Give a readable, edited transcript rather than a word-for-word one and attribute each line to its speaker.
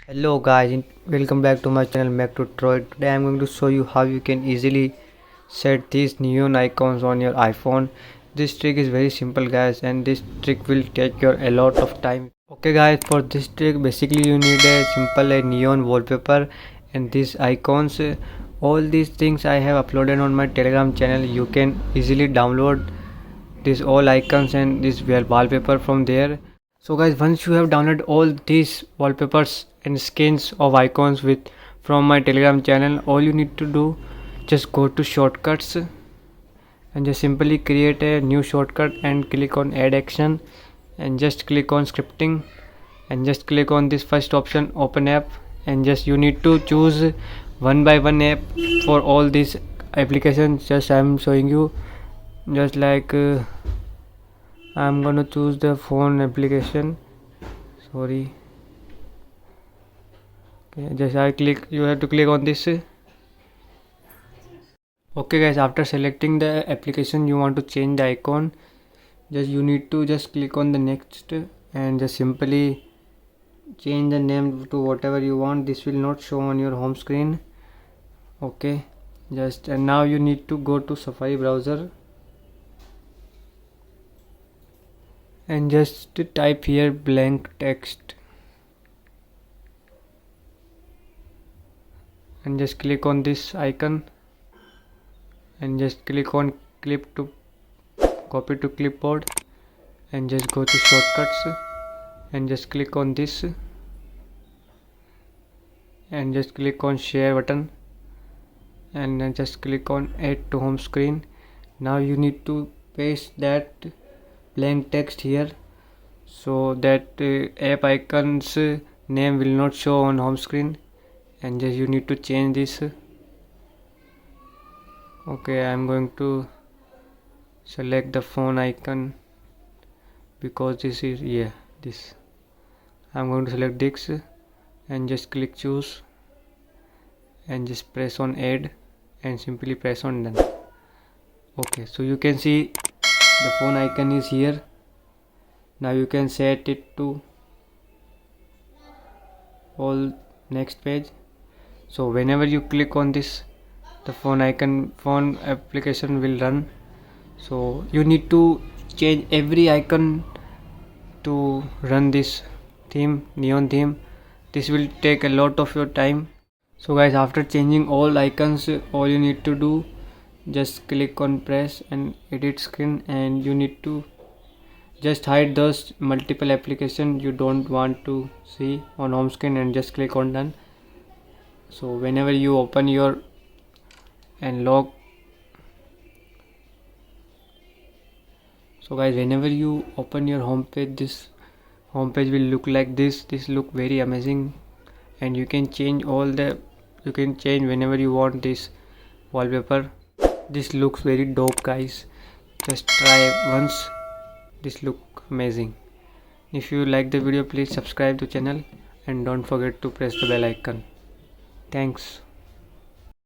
Speaker 1: Hello guys, welcome back to my channel Mac Tutorial. Today I am going to show you how you can easily set these neon icons on your iPhone. This trick is very simple guys, and this trick will take your a lot of time. Okay guys, for this trick basically you need a simple neon wallpaper and these icons. All these things I have uploaded on my Telegram channel. You can easily download these all icons and this wallpaper from there. So guys, once you have downloaded all these wallpapers and skins of icons with from my Telegram channel, all you need to do, just go to shortcuts and just simply create a new shortcut and click on add action and just click on scripting and just click on this first option, open app, and just you need to choose one by one app for all these applications. Just I am showing you, just like I'm gonna choose the phone application. Sorry. Okay, just I click. You have to click on this. Okay, guys. After selecting the application, you want to change the icon. Just you need to just click on the next and just simply change the name to whatever you want. This will not show on your home screen. Okay. Just and now you need to go to Safari browser. And just type here blank text and just click on this icon and just click on clip to copy to clipboard and just go to shortcuts and just click on this and just click on share button and then just click on add to home screen. Now you need to paste that blank text here so that app icons name will not show on home screen, and just you need to change this. Okay, I'm going to select the phone icon because this is this. I'm going to select this and just click choose and just press on add and simply press on done. Okay, so you can see the phone icon is here. Now you can set it to all next page. So whenever you click on this, the phone application will run. So you need to change every icon to run this neon theme. This will take a lot of your time. So guys, after changing all icons, all you need to do, just click on press and edit screen, and you need to just hide those multiple applications you don't want to see on home screen and just click on done. So whenever you open your and log, so guys, whenever you open your home page, this home page will look like this. This look very amazing, and you can change whenever you want this wallpaper. This looks very dope guys, just try once. This look amazing. If you like the video, please subscribe to channel and don't forget to press the bell icon. Thanks.